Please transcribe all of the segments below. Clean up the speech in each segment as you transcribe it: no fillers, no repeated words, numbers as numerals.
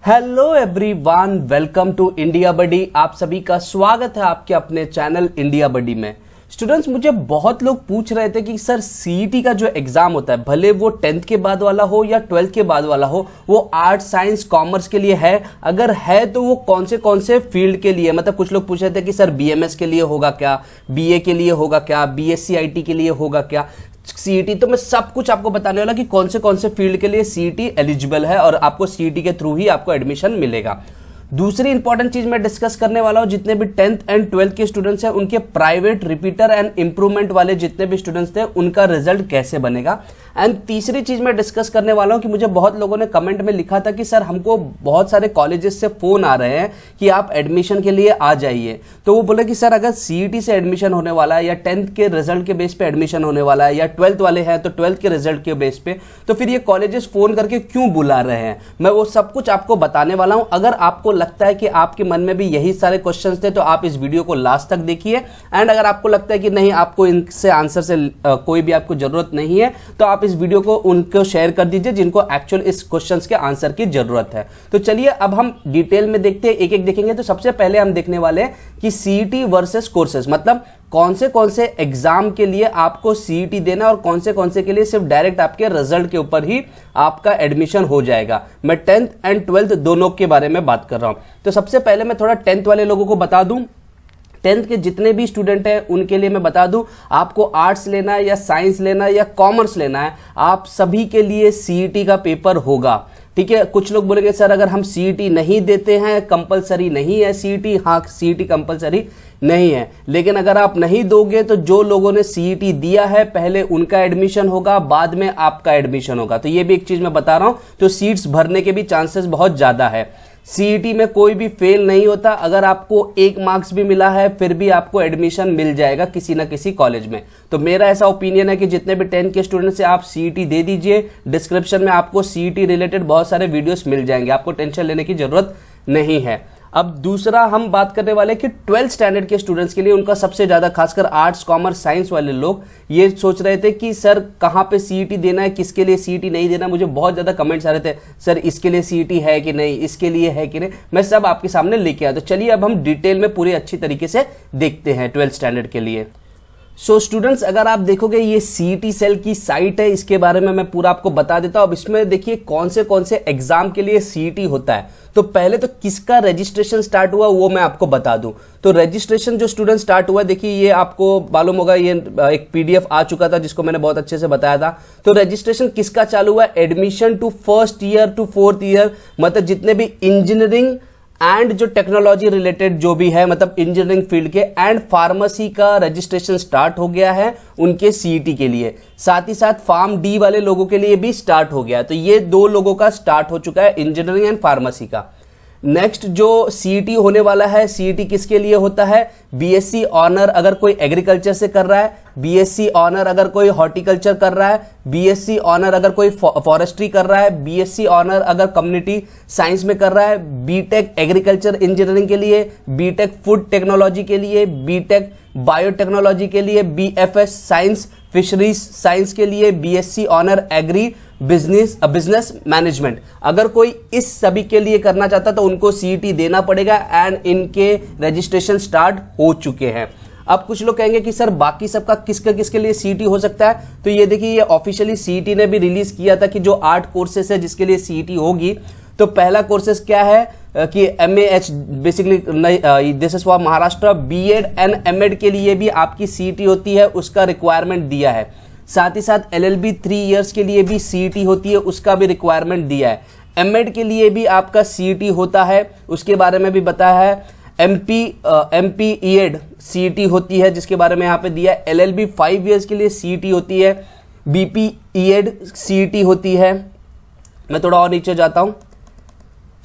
Hello everyone, welcome to India buddy. आप सभी का स्वागत है आपके अपने चैनल इंडिया बडी में। स्टूडेंट्स, मुझे बहुत लोग पूछ रहे थे कि सर सीईटी का जो एग्जाम होता है, भले वो 10th के बाद वाला हो या 12th के बाद वाला हो, वो आर्ट्स साइंस कॉमर्स के लिए है? अगर है तो वो कौन से फील्ड के लिए? मतलब कुछ लोग पूछ रहे थे कि सर बीएमएस के लिए होगा क्या, बीए के लिए होगा क्या, बीएससी आईटी के लिए होगा क्या सीईटी। तो मैं सब कुछ आपको बताने वाला कि कौन से फील्ड के लिए सीईटी एलिजिबल है और आपको सीईटी के थ्रू ही आपको एडमिशन मिलेगा। दूसरी इंपॉर्टेंट चीज मैं डिस्कस करने वाला हूं, जितने भी 10th एंड 12th के स्टूडेंट्स हैं उनके प्राइवेट रिपीटर एंड इंप्रूवमेंट वाले जितने भी स्टूडेंट्स थे उनका रिजल्ट कैसे बनेगा। एंड तीसरी चीज मैं डिस्कस करने वाला हूं कि मुझे बहुत लोगों ने कमेंट में लिखा था कि सर हमको बहुत सारे कॉलेजेस से फोन आ रहे हैं कि आप एडमिशन के लिए आ जाइए। तो वो बोले कि सर अगर सीईटी से एडमिशन होने वाला है या 10th के रिजल्ट के बेस पे एडमिशन होने वाला है या 12th वाले हैं तो 12th के रिजल्ट के बेस पे, तो फिर ये कॉलेजेस फोन करके क्यों बुला रहे हैं? मैं वो सब कुछ आपको बताने वाला हूं। अगर आपको लगता है कि आपके मन में भी यही सारे क्वेश्चंस थे तो आप इस वीडियो को लास्ट तक देखिए। एंड अगर आपको लगता है कि नहीं, आपको इनसे आंसर से कोई भी आपको जरूरत नहीं है, तो आप इस वीडियो को उनको शेयर कर दीजिए जिनको एक्चुअल इस क्वेश्चंस के आंसर की जरूरत है। तो चलिए अब हम डिटेल में देखते हैं, एक एक देखेंगे। तो सबसे पहले हम देखने वाले हैं कि सीईटी वर्सेस कोर्सेज, मतलब कौन से एग्जाम के लिए आपको सीईटी देना और कौन से के लिए सिर्फ डायरेक्ट आपके रिजल्ट के ऊपर ही आपका एडमिशन हो जाएगा। मैं 10th एंड 12th दोनों के बारे में बात कर रहा हूं। तो सबसे पहले मैं थोड़ा 10th वाले लोगों को बता दूं। 10th के जितने भी स्टूडेंट हैं उनके लिए मैं बता दूं, आपको आर्ट्स लेना है या साइंस लेना है या कॉमर्स लेना है, आप सभी के लिए सीईटी का पेपर होगा। ठीक है। कुछ लोग बोलेंगे सर अगर हम सीईटी नहीं देते हैं, कंपलसरी नहीं है सीईटी। हाँ, सीईटी कंपलसरी नहीं है, लेकिन अगर आप नहीं दोगे तो जो लोगों ने सीईटी दिया है पहले उनका एडमिशन होगा, बाद में आपका एडमिशन होगा। तो ये भी एक चीज मैं बता रहा हूं। तो सीट्स भरने के भी चांसेस बहुत ज्यादा है। सीईटी में कोई भी फेल नहीं होता। अगर आपको 1 मार्क्स भी मिला है फिर भी आपको एडमिशन मिल जाएगा किसी ना किसी कॉलेज में। तो मेरा ऐसा ओपिनियन है कि जितने भी 10 के स्टूडेंट्स हैं आप सीईटी दे दीजिए। डिस्क्रिप्शन में आपको सीईटी रिलेटेड बहुत सारे वीडियोस मिल जाएंगे, आपको टेंशन लेने की जरूरत नहीं है। अब दूसरा हम बात करने वाले कि 12th स्टैंडर्ड के स्टूडेंट्स के लिए उनका सबसे ज्यादा, खासकर आर्ट्स कॉमर्स साइंस वाले लोग ये सोच रहे थे कि सर कहां पे सीईटी देना है, किसके लिए सीईटी नहीं देना। मुझे बहुत ज्यादा कमेंट्स आ रहे थे, सर इसके लिए सीईटी है कि नहीं, इसके लिए है कि नहीं। मैं सब आपके सामने लेके आया। तो चलिए अब हम डिटेल में पूरी अच्छी तरीके से देखते हैं 12th स्टैंडर्ड के लिए। सो स्टूडेंट्स, अगर आप देखोगे ये सीईटी सेल की साइट है, इसके बारे में मैं पूरा आपको बता देता हूं। अब इसमें देखिए कौन से एग्जाम के लिए सीईटी होता है। तो पहले तो किसका रजिस्ट्रेशन स्टार्ट हुआ वो मैं आपको बता दूं। तो रजिस्ट्रेशन जो स्टूडेंट स्टार्ट हुआ, देखिए ये आपको मालूम होगा, ये एक पीडीएफ आ चुका था जिसको मैंने बहुत अच्छे से बताया था। तो रजिस्ट्रेशन किसका चालू हुआ? Admission to 1st year to 4th year, मतलब जितने भी इंजीनियरिंग एंड जो टेक्नोलॉजी रिलेटेड जो भी है, मतलब इंजीनियरिंग फील्ड के एंड फार्मेसी का रजिस्ट्रेशन स्टार्ट हो गया है उनके सीईटी के लिए। साथ ही साथ फार्म डी वाले लोगों के लिए भी स्टार्ट हो गया है। तो ये 2 लोगों का स्टार्ट हो चुका है, इंजीनियरिंग एंड फार्मेसी का। नेक्स्ट जो सीईटी होने वाला है, सीईटी किसके लिए होता है? बीएससी ऑनर अगर कोई एग्रीकल्चर से कर रहा है, बीएससी ऑनर अगर कोई हॉर्टिकल्चर कर रहा है, बीएससी ऑनर अगर कोई फॉरेस्ट्री कर रहा है, बीएससी ऑनर अगर कम्युनिटी साइंस में कर रहा है, बीटेक एग्रीकल्चर इंजीनियरिंग के लिए, बीटेक फूड टेक्नोलॉजी के लिए, बीटेक बायोटेक्नोलॉजी के लिए, बीएफएस साइंस फिशरीज साइंस के लिए, BSc honour agri business management, अगर कोई इस सभी के लिए करना चाहता तो उनको सीईटी देना पड़ेगा। एंड इनके रजिस्ट्रेशन स्टार्ट हो चुके हैं। अब कुछ लोग कहेंगे कि सर बाकी सबका किसके लिए सीईटी हो सकता है? तो ये देखिए, ये ऑफिशियली सीईटी ने भी रिलीज किया था कि जो 8 कोर्सेस है जिसके लिए सीईटी होगी। तो पहला कोर्सेस क्या है कि MAH, basically this is for Maharashtra. BEd and MEd के लिए भी आपकी सीईटी होती है, उसका रिक्वायरमेंट दिया है। साथ ही साथ LLB 3 इयर्स के लिए भी सीईटी होती है, उसका भी रिक्वायरमेंट दिया है। एमएड के लिए भी आपका सीईटी होता है, उसके बारे में भी बताया है। MP ED सीईटी होती है जिसके बारे में यहाँ पे दिया है। LLB 5 इयर्स के लिए सीईटी होती है। BP ED सीईटी होती है। मैं थोड़ा और नीचे जाता हूं,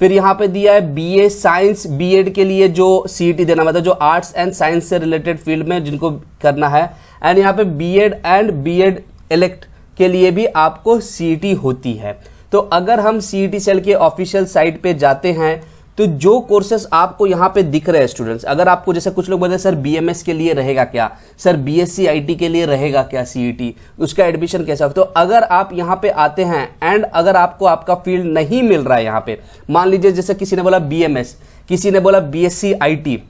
फिर यहाँ पे दिया है BA साइंस बीएड के लिए जो सीईटी देना, मतलब जो आर्ट्स एंड साइंस से रिलेटेड फील्ड में जिनको करना है। एंड यहाँ पे बीएड एंड बीएड इलेक्ट के लिए भी आपको सीईटी होती है। तो अगर हम सीईटी सेल के ऑफिशियल साइट पे जाते हैं तो तो जो कोर्सेस आपको यहाँ पे दिख रहे हैं स्टूडेंट्स, अगर आपको जैसे कुछ लोग बोलते हैं सर बीएमएस के लिए रहेगा क्या, सर बीएससी आईटी के लिए रहेगा क्या सीईटी, उसका एडमिशन कैसा हो, तो अगर आप यहाँ पे आते हैं एंड अगर आपको आपका फील्ड नहीं मिल रहा है यहाँ पे, मान लीजिए जैसे किसी ने बोला बीएमएस, किसी ने बोला बीएससी आईटी,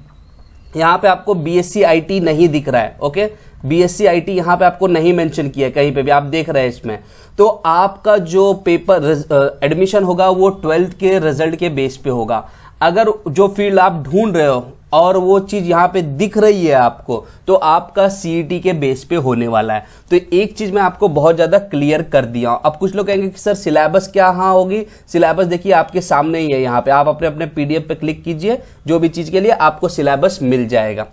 यहाँ पे आपको बीएससी आईटी नहीं दिख रहा है, ओके, बीएससी आईटी यहाँ पे आपको नहीं मेंशन किया है कहीं पे भी, आप देख रहे हैं इसमें, तो आपका जो पेपर एडमिशन होगा वो 12th के रिजल्ट के बेस पे होगा। अगर जो फील्ड आप ढूंढ रहे हो और वो चीज यहाँ पे दिख रही है आपको, तो आपका सीईटी के बेस पे होने वाला है। तो एक चीज मैं आपको बहुत ज्यादा क्लियर कर दिया हूं। अब कुछ लोग कहेंगे कि सर सिलेबस क्या हाँ होगी, सिलेबस देखिए आपके सामने ही है, यहाँ पे आप अपने अपने पीडीएफ पे क्लिक कीजिए, जो भी चीज के लिए आपको सिलेबस मिल जाएगा।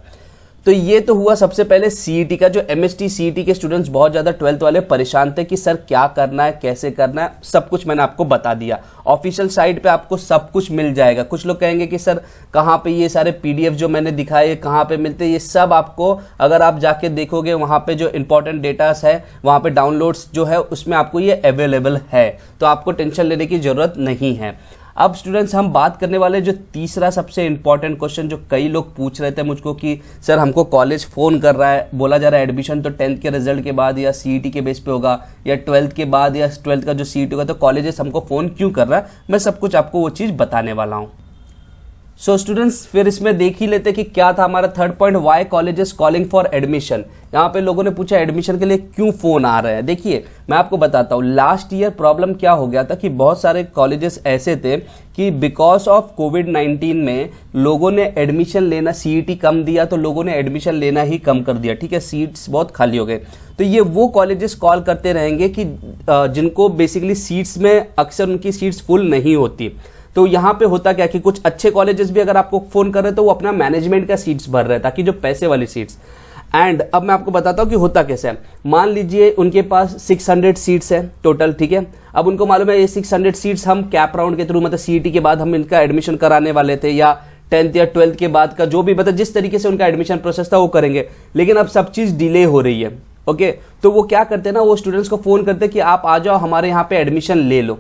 तो ये तो हुआ सबसे पहले सीईटी का। जो एमएसटी सीईटी के स्टूडेंट्स बहुत ज्यादा 12th वाले परेशान थे कि सर क्या करना है, कैसे करना है, सब कुछ मैंने आपको बता दिया। ऑफिशियल साइट पे आपको सब कुछ मिल जाएगा। कुछ लोग कहेंगे कि सर कहाँ पे ये सारे पीडीएफ जो मैंने दिखाए कहाँ पे मिलते हैं, ये सब आपको अगर आप जाके देखोगे वहाँ पे जो इंपॉर्टेंट डेटास है वहाँ पे डाउनलोड्स जो है उसमें आपको ये अवेलेबल है, तो आपको टेंशन लेने की जरूरत नहीं है। अब स्टूडेंट्स हम बात करने वाले जो तीसरा सबसे इंपॉर्टेंट क्वेश्चन जो कई लोग पूछ रहे थे मुझको कि सर हमको कॉलेज फोन कर रहा है, बोला जा रहा है एडमिशन तो 10th के रिजल्ट के बाद या सीईटी के बेस पे होगा या 12th के बाद या 12th का जो सीईटी होगा, तो कॉलेजेस हमको फोन क्यों कर रहा है। मैं सब कुछ आपको वो चीज बताने वाला हूँ। सो स्टूडेंट्स फिर इसमें देख ही लेते कि क्या था हमारा third point, why colleges calling for admission. यहाँ पे लोगों ने पूछा एडमिशन के लिए क्यों फोन आ रहे हैं। देखिए मैं आपको बताता हूँ, लास्ट ईयर प्रॉब्लम क्या हो गया था कि बहुत सारे कॉलेजेस ऐसे थे कि बिकॉज ऑफ कोविड-19 में लोगों ने एडमिशन लेना, सीईटी कम दिया तो लोगों ने एडमिशन लेना ही कम कर दिया, ठीक है, सीट्स बहुत खाली हो गए। तो ये वो कॉलेजेस कॉल करते रहेंगे कि जिनको बेसिकली सीट्स में अक्सर उनकी सीट्स फुल नहीं होती। तो यहाँ पे होता क्या कि कुछ अच्छे कॉलेजेस भी अगर आपको फोन कर रहे हैं तो वो अपना मैनेजमेंट का सीट्स भर रहे हैं ताकि जो पैसे वाली सीट्स। एंड अब मैं आपको बताता हूँ कि होता कैसे है। मान लीजिए उनके पास 600 सीट्स है टोटल, ठीक है। अब उनको मालूम है ये 600 सीट्स हम कैप राउंड के थ्रू, मतलब सीईटी के बाद हम इनका एडमिशन कराने वाले थे, या 10th या 12th के बाद का जो भी, मतलब जिस तरीके से उनका एडमिशन प्रोसेस था वो करेंगे। लेकिन अब सब चीज डिले हो रही है, ओके। तो वो क्या करते हैं ना, वो स्टूडेंट्स को फोन करते हैं कि आप आ जाओ हमारे यहाँ पे एडमिशन ले लो,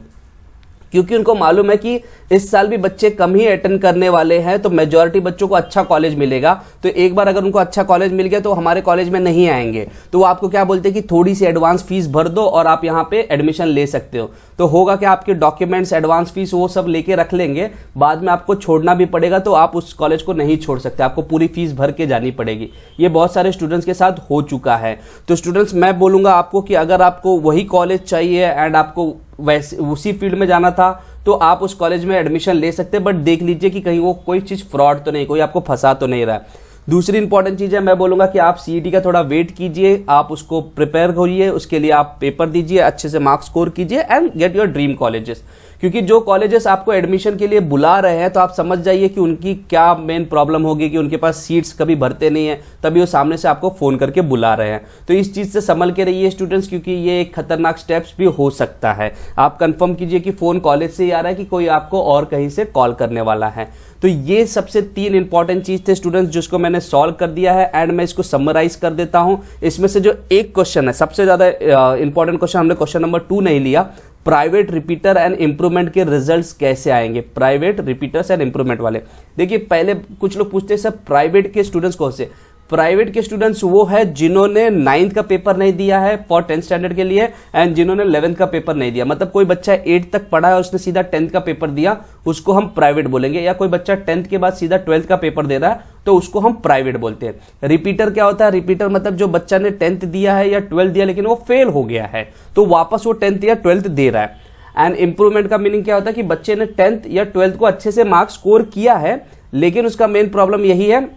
क्योंकि उनको मालूम है कि इस साल भी बच्चे कम ही अटेंड करने वाले हैं, तो मेजॉरिटी बच्चों को अच्छा कॉलेज मिलेगा। तो एक बार अगर उनको अच्छा कॉलेज मिल गया तो हमारे कॉलेज में नहीं आएंगे, तो वो आपको क्या बोलते हैं कि थोड़ी सी एडवांस फीस भर दो और आप यहाँ पे एडमिशन ले सकते हो। तो होगा कि आपके डॉक्यूमेंट्स, एडवांस फीस वो सब लेके रख लेंगे, बाद में आपको छोड़ना भी पड़ेगा तो आप उस कॉलेज को नहीं छोड़ सकते, आपको पूरी फीस भर के जानी पड़ेगी। ये बहुत सारे स्टूडेंट्स के साथ हो चुका है। तो स्टूडेंट्स मैं बोलूंगा आपको कि अगर आपको वही कॉलेज चाहिए एंड आपको वैसे उसी फील्ड में जाना था तो आप उस कॉलेज में एडमिशन ले सकते हैं, बट देख लीजिए कि कहीं वो कोई चीज फ्रॉड तो नहीं, कोई आपको फंसा तो नहीं रहा है। दूसरी इंपॉर्टेंट चीज है, मैं बोलूंगा कि आप सीईटी का थोड़ा वेट कीजिए, आप उसको प्रिपेयर करिए, उसके लिए आप पेपर दीजिए, अच्छे से मार्क्स स्कोर कीजिए and get your dream colleges. क्योंकि जो कॉलेजेस आपको एडमिशन के लिए बुला रहे हैं तो आप समझ जाइए कि उनकी क्या मेन प्रॉब्लम होगी कि उनके पास सीट्स कभी भरते नहीं है, तभी वो सामने से आपको फोन करके बुला रहे हैं। तो इस चीज से संभल के रहिए स्टूडेंट्स, क्योंकि ये एक खतरनाक स्टेप्स भी हो सकता है। आप कंफर्म कीजिए कि फोन कॉलेज से ही आ रहा है कि कोई आपको और कहीं से कॉल करने वाला है। तो ये सबसे 3 इंपॉर्टेंट चीज थे स्टूडेंट्स जिसको मैंने सॉल्व कर दिया है एंड मैं इसको समराइज कर देता हूं। इसमें से जो एक क्वेश्चन है सबसे ज्यादा इंपॉर्टेंट क्वेश्चन, हमने क्वेश्चन नंबर 2 नहीं लिया, प्राइवेट रिपीटर एंड इंप्रूवमेंट के रिजल्ट्स कैसे आएंगे, प्राइवेट रिपीटर्स एंड इंप्रूवमेंट वाले। देखिए पहले कुछ लोग पूछते हैं सर प्राइवेट के स्टूडेंट्स कौन से। प्राइवेट के स्टूडेंट्स वो है जिन्होंने 9th का पेपर नहीं दिया है फॉर 10th स्टैंडर्ड के लिए एंड जिन्होंने 11th का पेपर नहीं दिया। मतलब कोई बच्चा 8th तक पढ़ा है उसने सीधा 10th का पेपर दिया, उसको हम प्राइवेट बोलेंगे। या कोई बच्चा 10th के बाद सीधा 12th का पेपर दे रहा है तो उसको हम प्राइवेट बोलते हैं। रिपीटर क्या होता है, रिपीटर मतलब जो बच्चा ने 10th दिया है या 12th दिया लेकिन वो फेल हो गया है तो वापस वो 10th या 12th दे रहा है। एंड इंप्रूवमेंट का मीनिंग क्या होता है कि बच्चे ने 10th या 12th को अच्छे से मार्क्स स्कोर किया है लेकिन उसका मेन प्रॉब्लम यही है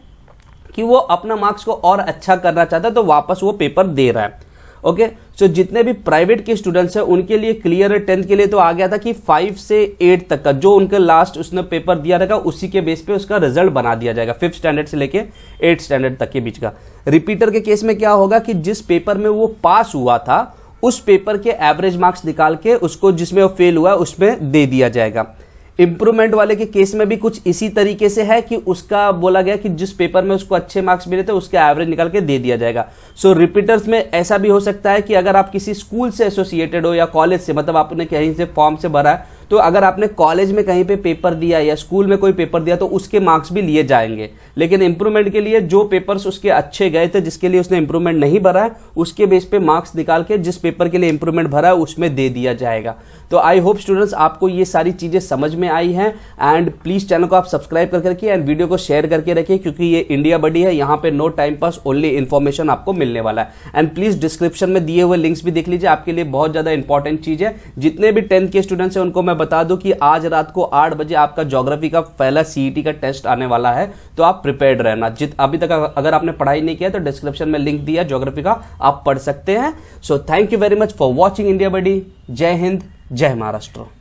कि वो अपना मार्क्स को और अच्छा करना चाहता है तो वापस वो पेपर दे रहा है। ओके, सो जितने भी प्राइवेट के स्टूडेंट्स हैं उनके लिए क्लियर है। 10th के लिए तो आ गया था कि 5 से 8 तक का जो उनके लास्ट उसने पेपर दिया रहेगा उसी के बेस पे उसका रिजल्ट बना दिया जाएगा, 5th स्टैंडर्ड से लेके 8th स्टैंडर्ड तक के बीच का। रिपीटर के केस में क्या होगा कि जिस पेपर में वो पास हुआ था उस पेपर के एवरेज मार्क्स निकाल के उसको जिसमें वो फेल हुआ उसमें दे दिया जाएगा। इंप्रूवमेंट वाले के केस में भी कुछ इसी तरीके से है कि उसका बोला गया कि जिस पेपर में उसको अच्छे मार्क्स मिले थे उसके एवरेज निकाल के दे दिया जाएगा। सो रिपीटर्स में ऐसा भी हो सकता है कि अगर आप किसी स्कूल से एसोसिएटेड हो या कॉलेज से, मतलब आपने कहीं से फॉर्म से भरा है तो अगर आपने कॉलेज में कहीं पे पेपर दिया या स्कूल में कोई पेपर दिया तो उसके मार्क्स भी लिए जाएंगे, लेकिन इंप्रूवमेंट के लिए जो पेपर्स उसके अच्छे गए थे, जिसके लिए उसने इंप्रूवमेंट नहीं भरा है, उसके बेस पे मार्क्स निकाल के जिस पेपर के लिए इंप्रूवमेंट भरा है उसमें दे दिया जाएगा। तो आई होप स्टूडेंट्स आपको ये सारी चीजें समझ में आई हैं, एंड प्लीज चैनल को आप सब्सक्राइब करके रखिए एंड वीडियो को शेयर करके रखिए, क्योंकि ये इंडिया बडी है, यहाँ पे no time pass, only information आपको मिलने वाला है। एंड प्लीज डिस्क्रिप्शन में दिए हुए लिंक्स भी देख लीजिए, आपके लिए बहुत ज्यादा इंपॉर्टेंट चीज है। जितने भी 10th के स्टूडेंट्स हैं उनको मैं बता दूं कि आज रात को 8 बजे आपका ज्योग्राफी का पहला सीईटी का टेस्ट आने वाला है, तो आप प्रिपेयर्ड रहना। अभी तक अगर आपने पढ़ाई नहीं किया तो डिस्क्रिप्शन में लिंक दिया ज्योग्राफी का, आप पढ़ सकते हैं। So thank you very much for watching India buddy. जय हिंद, जय महाराष्ट्र।